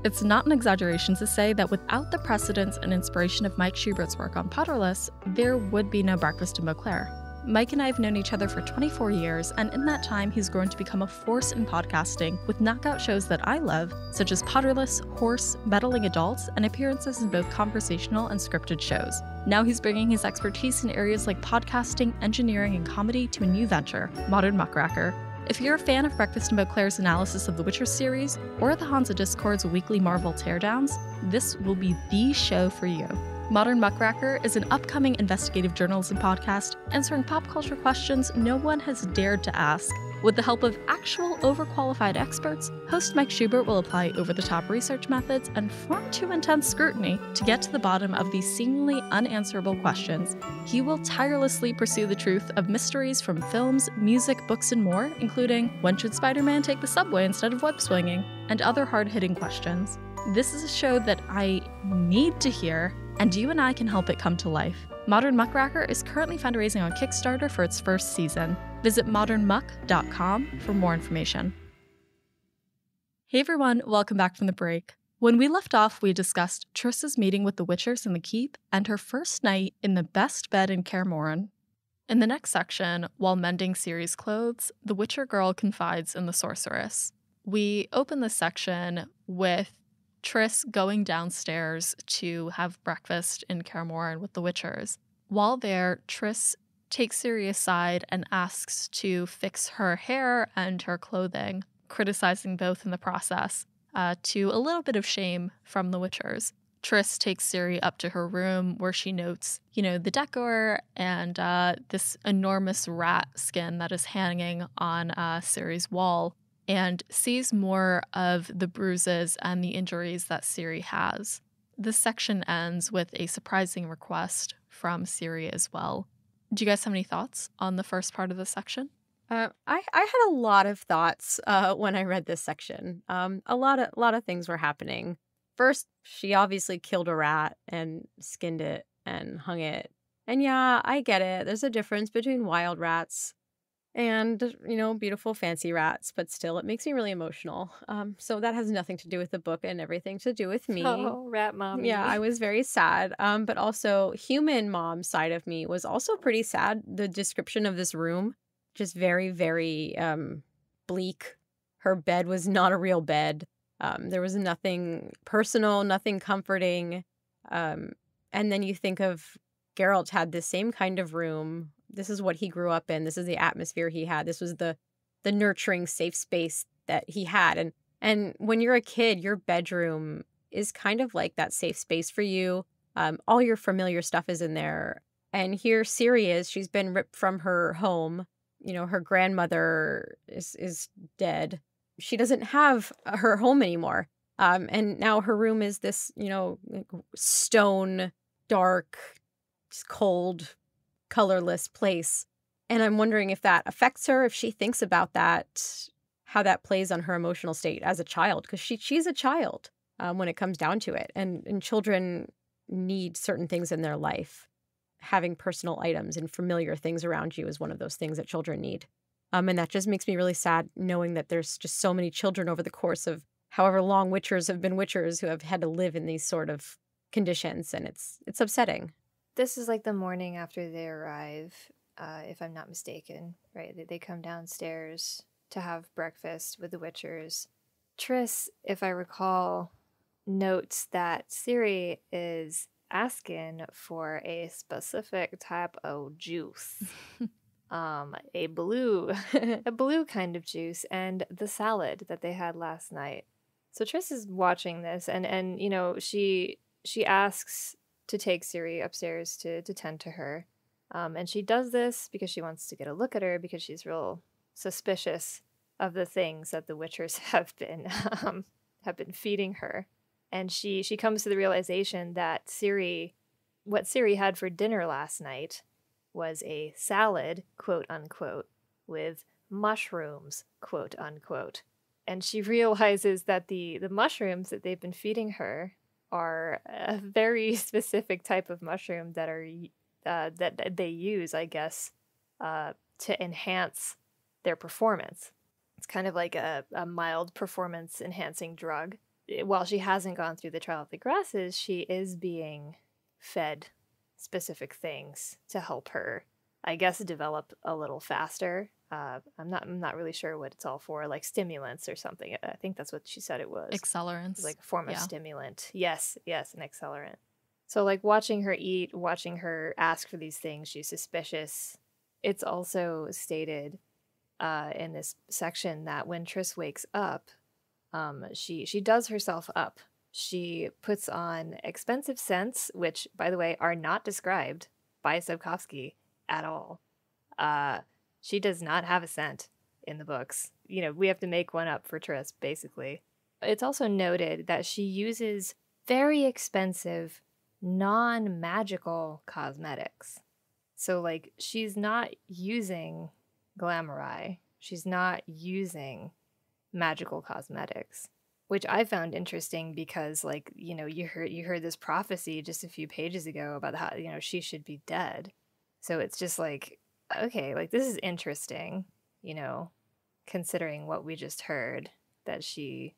It's not an exaggeration to say that without the precedence and inspiration of Mike Schubert's work on Potterless, there would be no Breakfast in Beauclair. Mike and I have known each other for 24 years, and in that time he's grown to become a force in podcasting with knockout shows that I love, such as Potterless, Horse, Meddling Adults, and appearances in both conversational and scripted shows. Now he's bringing his expertise in areas like podcasting, engineering, and comedy to a new venture, Modern Muckracker. If you're a fan of Breakfast in Beauclair's analysis of the Witcher series, or the Hanza Discord's weekly Marvel teardowns, this will be the show for you. Modern Muckracker is an upcoming investigative journalism podcast answering pop culture questions no one has dared to ask. With the help of actual overqualified experts, host Mike Schubert will apply over-the-top research methods and far too intense scrutiny to get to the bottom of these seemingly unanswerable questions. He will tirelessly pursue the truth of mysteries from films, music, books, and more, including when should Spider-Man take the subway instead of web-swinging, and other hard-hitting questions. This is a show that I need to hear, and you and I can help it come to life. Modern Muckracker is currently fundraising on Kickstarter for its first season. Visit modernmuck.com for more information. Hey everyone, welcome back from the break. When we left off, we discussed Triss's meeting with the Witchers in the Keep and her first night in the best bed in Kaer Morhen. In the next section, while mending Ciri's clothes, the Witcher girl confides in the sorceress. We open this section with Triss going downstairs to have breakfast in Kaer Morhen with the Witchers. While there, Triss takes Ciri aside and asks to fix her hair and her clothing, criticizing both in the process, to a little bit of shame from the Witchers. Triss takes Ciri up to her room where she notes, the decor and this enormous rat skin that is hanging on Ciri's wall, and sees more of the bruises and the injuries that Ciri has. This section ends with a surprising request from Ciri as well. Do you guys have any thoughts on the first part of this section? I had a lot of thoughts when I read this section. A lot of things were happening. First, she obviously killed a rat and skinned it and hung it. And yeah, I get it. There's a difference between wild rats and, beautiful fancy rats, but still, it makes me really emotional. So that has nothing to do with the book and everything to do with me. Oh, rat mommy. Yeah, I was very sad. But also, human mom side of me was also pretty sad. The description of this room, just very, very bleak. Her bed was not a real bed. There was nothing personal, nothing comforting. And then you think of Geralt had the same kind of room. This is what he grew up in. This is the atmosphere he had. This was the nurturing, safe space that he had. And when you're a kid, your bedroom is kind of like that safe space for you. All your familiar stuff is in there. And here Ciri is. She's been ripped from her home. Her grandmother is dead. She doesn't have her home anymore. And now her room is this, stone, dark, just cold, colorless place. And I'm wondering if that affects her, if she thinks about that, how that plays on her emotional state as a child, because she's a child when it comes down to it. And children need certain things in their life. Having personal items and familiar things around you is one of those things that children need. And that just makes me really sad knowing that there's just so many children over the course of however long Witchers have been Witchers who have had to live in these sort of conditions. And it's upsetting. This is like the morning after they arrive, if I'm not mistaken, right? They come downstairs to have breakfast with the Witchers. Triss, if I recall, notes that Ciri is asking for a specific type of juice. A blue kind of juice, and the salad that they had last night. So Triss is watching this, and she asks to take Ciri upstairs to tend to her, and she does this because she wants to get a look at her because she's real suspicious of the things that the Witchers have been feeding her, and she comes to the realization that what Ciri had for dinner last night was a salad, quote unquote, with mushrooms, quote unquote. And she realizes that the mushrooms that they've been feeding her are a very specific type of mushroom that are that they use, I guess, to enhance their performance. It's kind of like a mild performance enhancing drug. While she hasn't gone through the trial of the grasses, she is being fed specific things to help her, I guess, develop a little faster. I'm not really sure what it's all for, like stimulants or something. I think that's what she said it was. Accelerants. It's like a form of stimulant. Yes, an accelerant. So like watching her eat, watching her ask for these things, she's suspicious. It's also stated in this section that when Triss wakes up, she does herself up. She puts on expensive scents, which, by the way, are not described by Sapkowski at all. She does not have a scent in the books. We have to make one up for Triss, basically. It's also noted that she uses very expensive, non-magical cosmetics. So, like, she's not using Glamarye. She's not using magical cosmetics, which I found interesting because, like, you heard this prophecy just a few pages ago about how, she should be dead. So it's just like, okay, like, this is interesting, considering what we just heard, that she's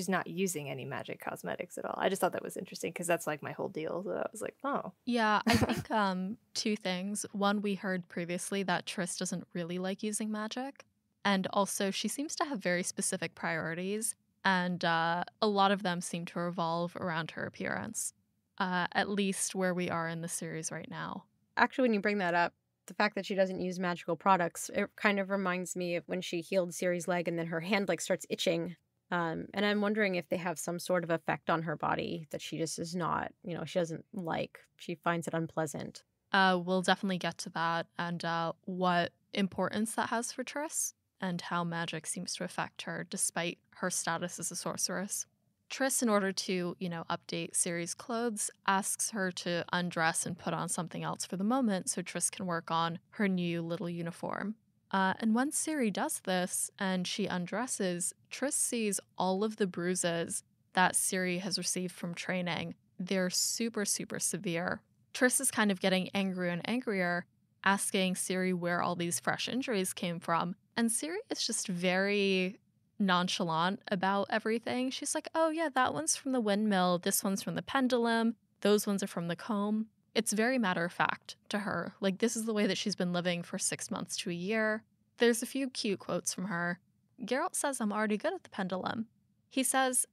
not using any magic cosmetics at all. I just thought that was interesting because that's like my whole deal. So I was like, oh. Yeah, I think two things. One, we heard previously that Triss doesn't really like using magic. And also, she seems to have very specific priorities. and a lot of them seem to revolve around her appearance, at least where we are in the series right now. Actually, when you bring that up, the fact that she doesn't use magical products, it kind of reminds me of when she healed Ciri's leg and then her hand like starts itching. And I'm wondering if they have some sort of effect on her body that she just is not, she doesn't like. She finds it unpleasant. We'll definitely get to that and what importance that has for Triss and how magic seems to affect her despite her status as a sorceress. Triss, in order to, update Ciri's clothes, asks her to undress and put on something else for the moment so Triss can work on her new little uniform. And when Ciri does this and she undresses, Triss sees all of the bruises that Ciri has received from training. They're super, super severe. Triss is kind of getting angrier and angrier, asking Ciri where all these fresh injuries came from. And Ciri is just very nonchalant about everything. She's like, oh yeah, that one's from the windmill, this one's from the pendulum, those ones are from the comb. It's very matter of fact to her. Like, this is the way that she's been living for 6 months to a year. There's a few cute quotes from her. Geralt says, I'm already good at the pendulum. He says,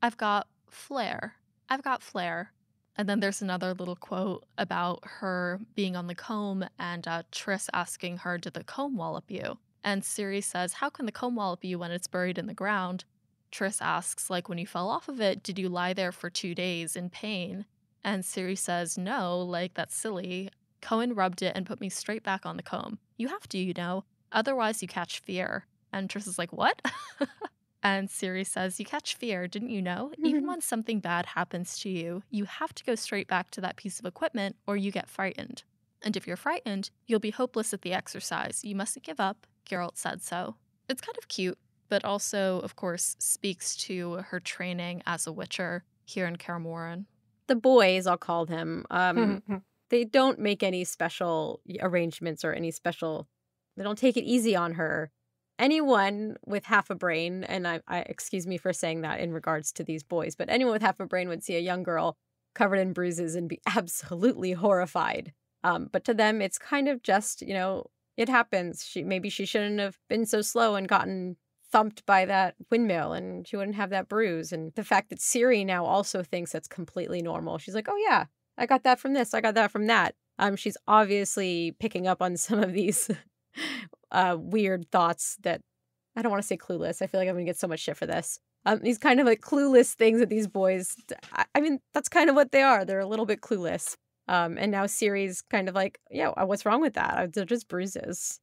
I've got flair. I've got flair. And then there's another little quote about her being on the comb and Triss asking her, did the comb wallop you? And Ciri says, how can the comb wallop you when it's buried in the ground? Triss asks, like, when you fell off of it, did you lie there for 2 days in pain? And Ciri says, no, like, that's silly. Cohen rubbed it and put me straight back on the comb. You have to, otherwise you catch fear. And Triss is like, what? And Ciri says, you catch fear, didn't you know? Even when something bad happens to you, you have to go straight back to that piece of equipment or you get frightened. And if you're frightened, you'll be hopeless at the exercise. You mustn't give up. Geralt said so. It's kind of cute, but also, of course, speaks to her training as a witcher here in Kaer Morhen. The boys, I'll call them, they don't make any special arrangements or any special, they don't take it easy on her. Anyone with half a brain, and I excuse me for saying that in regards to these boys, but anyone with half a brain would see a young girl covered in bruises and be absolutely horrified. But to them, it's kind of just, it happens. Maybe she shouldn't have been so slow and gotten thumped by that windmill and she wouldn't have that bruise. And the fact that Ciri now also thinks that's completely normal. She's like, oh yeah, I got that from this. I got that from that. She's obviously picking up on some of these weird thoughts that, I don't want to say clueless. I feel like I'm going to get so much shit for this. These kind of like clueless things that these boys, I mean, that's kind of what they are. They're a little bit clueless. And now Ciri's kind of like, yeah, what's wrong with that? They're just bruises.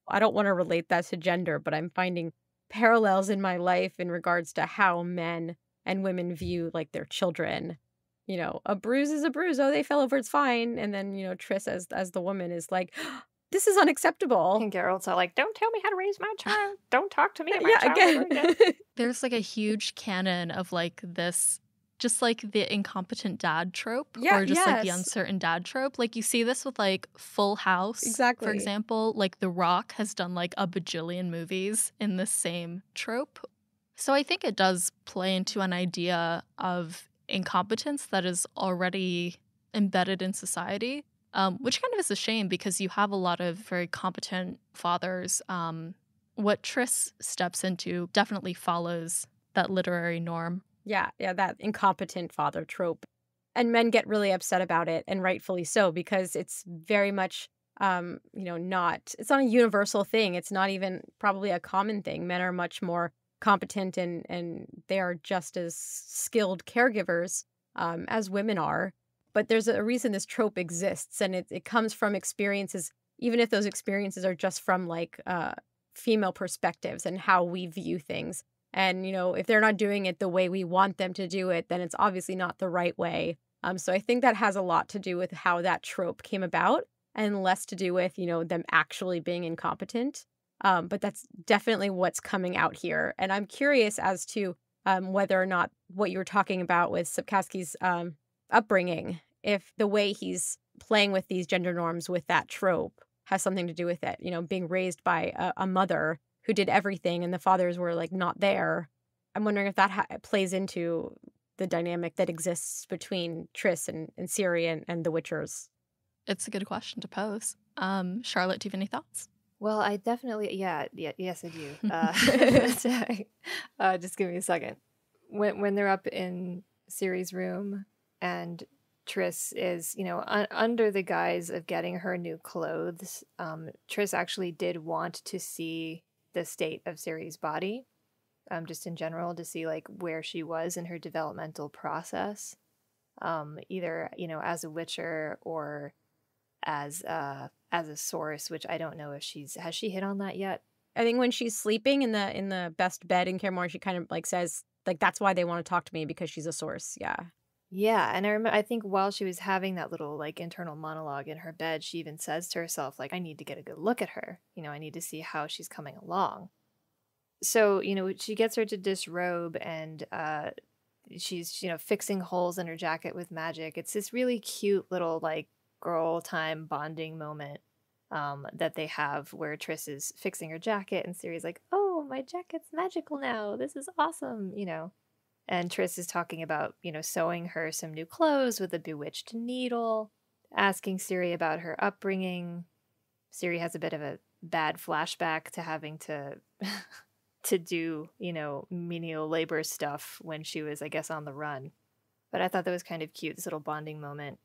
I don't want to relate that to gender, but I'm finding parallels in my life in regards to how men and women view like their children. A bruise is a bruise. Oh, they fell over, it's fine. And then, Triss as the woman is like, this is unacceptable. And Geralt's all like, don't tell me how to raise my child. Don't talk to me about my child again. There's like a huge canon of like this, just like the incompetent dad trope, or just like the uncertain dad trope. Like you see this with like Full House, exactly. For example. Like The Rock has done like a bajillion movies in the same trope. So I think it does play into an idea of incompetence that is already embedded in society, which kind of is a shame because you have a lot of very competent fathers. What Triss steps into definitely follows that literary norm. Yeah, that incompetent father trope. And men get really upset about it, and rightfully so, because it's very much, it's not a universal thing. It's not even probably a common thing. Men are much more competent and they are just as skilled caregivers as women are. But there's a reason this trope exists, and it comes from experiences, even if those experiences are just from like female perspectives and how we view things. And, if they're not doing it the way we want them to do it, then it's obviously not the right way. So I think that has a lot to do with how that trope came about and less to do with, them actually being incompetent. But that's definitely what's coming out here. And I'm curious as to whether or not what you were talking about with Sapkowski's upbringing, if the way he's playing with these gender norms with that trope has something to do with it, being raised by a mother who did everything and the fathers were like not there. I'm wondering if that plays into the dynamic that exists between Triss and Ciri and the Witchers. It's a good question to pose. Charlotte, do you have any thoughts? Well, I definitely, yes, I do. Just give me a second. When they're up in Ciri's room and Triss is, under the guise of getting her new clothes, Triss actually did want to see the state of Ciri's body, just in general, to see like where she was in her developmental process, either, as a Witcher or as a source, which I don't know if has she hit on that yet? I think when she's sleeping in the best bed in Kaer Morhen, she kind of like says like that's why they want to talk to me, because she's a source. Yeah. Yeah, and I think while she was having that little like internal monologue in her bed, she even says to herself like, I need to get a good look at her. I need to see how she's coming along. So, she gets her to disrobe, and she's, fixing holes in her jacket with magic. It's this really cute little like girl time bonding moment that they have, where Triss is fixing her jacket and Ciri's like, oh, my jacket's magical now, this is awesome, and Triss is talking about, sewing her some new clothes with a bewitched needle, asking Ciri about her upbringing. Ciri has a bit of a bad flashback to having to to do, menial labor stuff when she was, I guess, on the run. But I thought that was kind of cute, this little bonding moment.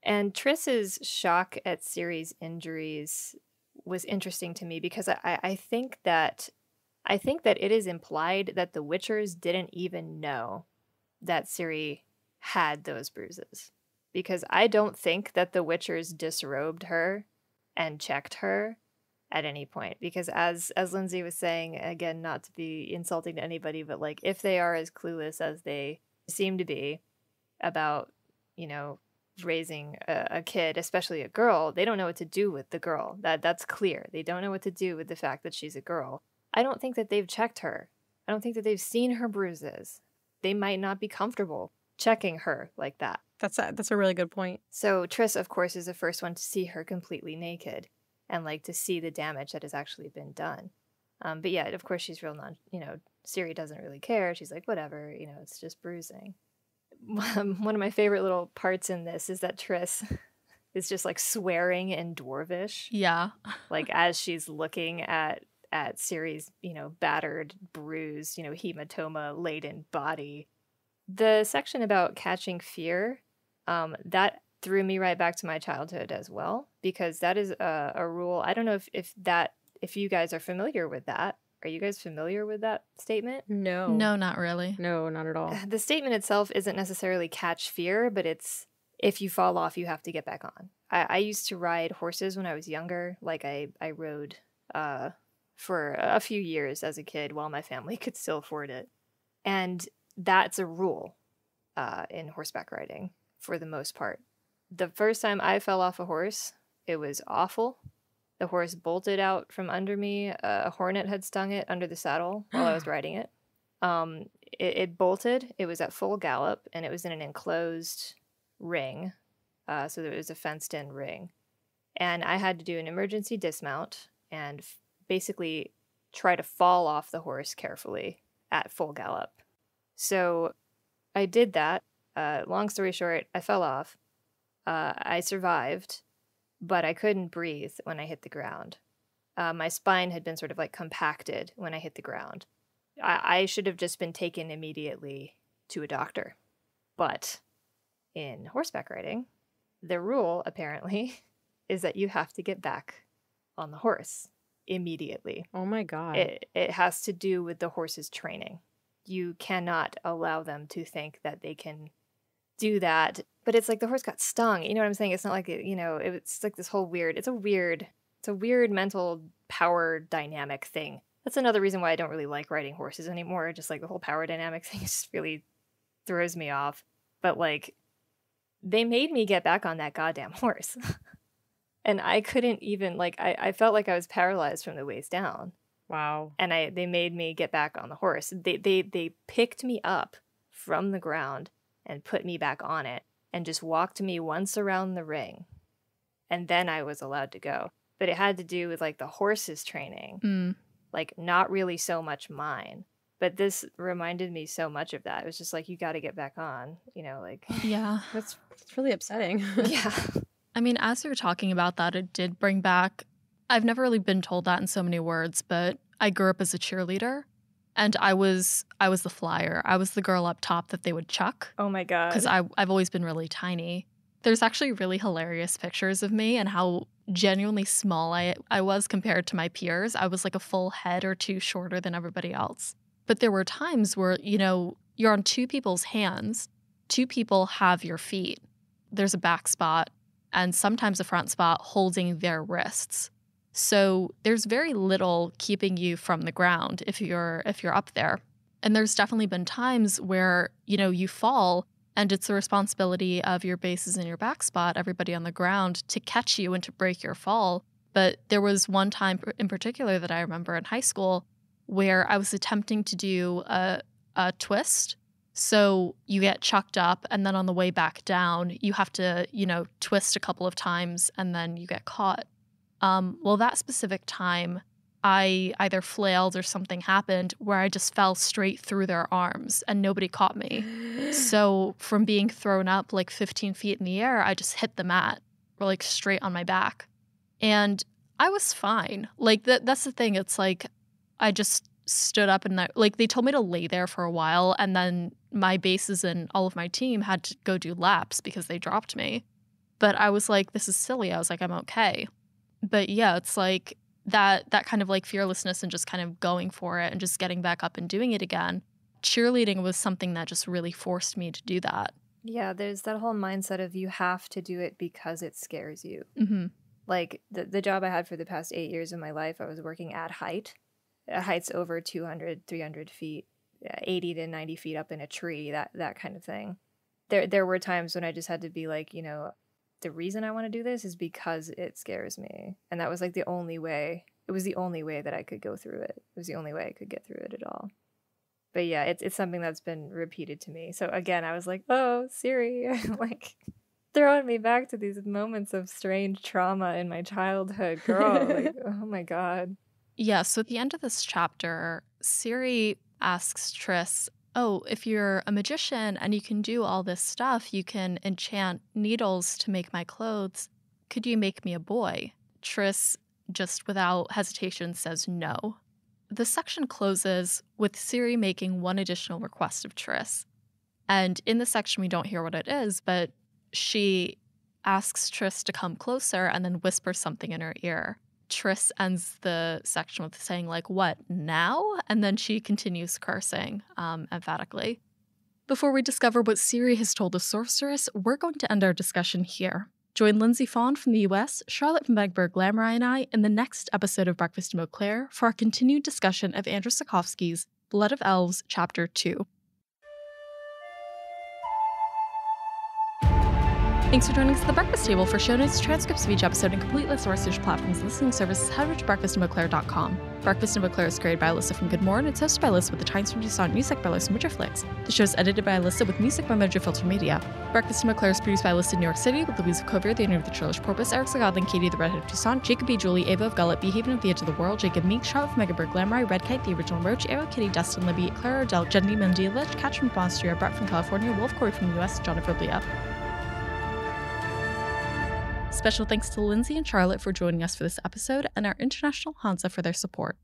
And Triss's shock at Ciri's injuries was interesting to me, because I think that it is implied that the Witchers didn't even know that Ciri had those bruises. Because I don't think that the Witchers disrobed her and checked her at any point. Because as Lindsay was saying, again, not to be insulting to anybody, but like if they are as clueless as they seem to be about, raising a kid, especially a girl, they don't know what to do with the girl. That's clear. They don't know what to do with the fact that she's a girl. I don't think that they've checked her. I don't think that they've seen her bruises. They might not be comfortable checking her like that. That's a really good point. So Triss, of course, is the first one to see her completely naked and like to see the damage that has actually been done. But yeah, of course, she's real Ciri doesn't really care. She's like, whatever, it's just bruising. One of my favorite little parts in this is that Triss is just like swearing in Dwarvish. Yeah. Like as she's looking at Ciri's, battered, bruised, hematoma-laden body. The section about catching fear, that threw me right back to my childhood as well, because that is a rule. I don't know if you guys are familiar with that. Are you guys familiar with that statement? No. No, not really. No, not at all. The statement itself isn't necessarily catch fear, but it's if you fall off, you have to get back on. I used to ride horses when I was younger. Like I rode for a few years as a kid while my family could still afford it. And that's a rule in horseback riding for the most part. The first time I fell off a horse, it was awful. The horse bolted out from under me. A hornet had stung it under the saddle while I was riding it. It bolted. It was at full gallop, and it was in an enclosed ring. So there was a fenced-in ring. And I had to do an emergency dismount and basically try to fall off the horse carefully at full gallop. So I did that. Long story short, I fell off. I survived, but I couldn't breathe when I hit the ground. My spine had been sort of like compacted when I hit the ground. I should have just been taken immediately to a doctor. But in horseback riding, the rule apparently is that you have to get back on the horse immediately. Oh my God. It has to do with the horse's training. You cannot allow them to think that they can do that. But it's like the horse got stung. You know what I'm saying? It's not like, it's like this whole weird, it's a weird mental power dynamic thing. That's another reason why I don't really like riding horses anymore. Just like the whole power dynamic thing just really throws me off. But like, they made me get back on that goddamn horse. And I couldn't even, like, I felt like I was paralyzed from the waist down. Wow. And they made me get back on the horse. They picked me up from the ground and put me back on it and just walked me once around the ring. And then I was allowed to go. But it had to do with, like, the horse's training. Like, not really so much mine. But this reminded me so much of that. It was just like, you got to get back on, like. Yeah. That's really upsetting. Yeah. I mean, as you're talking about that, it did bring back I've never really been told that in so many words, but I grew up as a cheerleader, and I was the flyer. I was the girl up top that they would chuck. Oh my God. Because I've always been really tiny. There's actually really hilarious pictures of me and how genuinely small I was compared to my peers. I was like a full head or two shorter than everybody else. But there were times where, you're on two people's hands. Two people have your feet. There's a back spot and sometimes a front spot holding their wrists. So there's very little keeping you from the ground if you're up there. And there's definitely been times where, you fall and it's the responsibility of your bases and your back spot, everybody on the ground, to catch you and to break your fall. But there was one time in particular that I remember in high school where I was attempting to do a twist. So you get chucked up and then on the way back down, you have to, twist a couple of times and then you get caught. Well, that specific time, I either flailed or something happened where I just fell straight through their arms and nobody caught me. So from being thrown up like 15 feet in the air, I just hit the mat or like straight on my back. And I was fine. Like that's the thing. It's like I just stood up and they told me to lay there for a while. And then my bases and all of my team had to go do laps because they dropped me. But I was like, this is silly. I was like, I'm okay. But yeah, it's like that kind of like fearlessness and just kind of going for it and just getting back up and doing it again. Cheerleading was something that just really forced me to do that. Yeah, there's that whole mindset of you have to do it because it scares you. Mm-hmm. Like the job I had for the past 8 years of my life, I was working at height. Heights over 200, 300 feet, 80 to 90 feet up in a tree, that kind of thing. There were times when I just had to be like, the reason I want to do this is because it scares me. And that was like the only way. It was the only way that I could go through it. It was the only way I could get through it at all. But yeah, it's something that's been repeated to me. So again, I was like, oh, Siri, like throwing me back to these moments of strange trauma in my childhood. Girl, like, oh my God. Yeah, so at the end of this chapter, Ciri asks Triss, oh, if you're a magician and you can do all this stuff, you can enchant needles to make my clothes, could you make me a boy? Triss, just without hesitation, says no. The section closes with Ciri making one additional request of Triss. And in the section, we don't hear what it is, but she asks Triss to come closer and then whispers something in her ear. Triss ends the section with saying, like, what, now? And then she continues cursing emphatically. Before we discover what Ciri has told the sorceress, we're going to end our discussion here. Join Lindsay Fawn from the US, Charlotte from Vengerberg Glamarye, and I in the next episode of Breakfast in Beauclair for our continued discussion of Andrzej Sapkowski's Blood of Elves, Chapter 2. Thanks for joining us at the Breakfast Table. For show notes, transcripts of each episode, and complete list of our social platforms and listening services, head over to breakfastinbeauclair.com. Breakfast in Beauclair is created by Alyssa from GoodMorhen. It's hosted by Alyssa with the Tidings from Toussaint, music by Alyssa from Witcher-Flix. The show is edited by Alyssa with music by Mojo Filter Media. Breakfast in Beauclair is produced by Alyssa in New York City with Louise of Covier, the owner of the Churlish Porpoise, Eric Zagodlin, Katie, the redhead of Toussaint, Jacob B. Julie, Ava of Gullet, B. Haven of the Edge of the World, Jacob Meek, Charlotte from Vengerberg Glamarye, Red Kite, the original Roach, Arrow, Kitty, Dustin, Libby, Clara Odell, Jenny Mendielich, Catch from Austria, Brett from California, Wolf Corey from the US, Jonathan Leah. Special thanks to Lindsay and Charlotte for joining us for this episode, and our international Hanza for their support.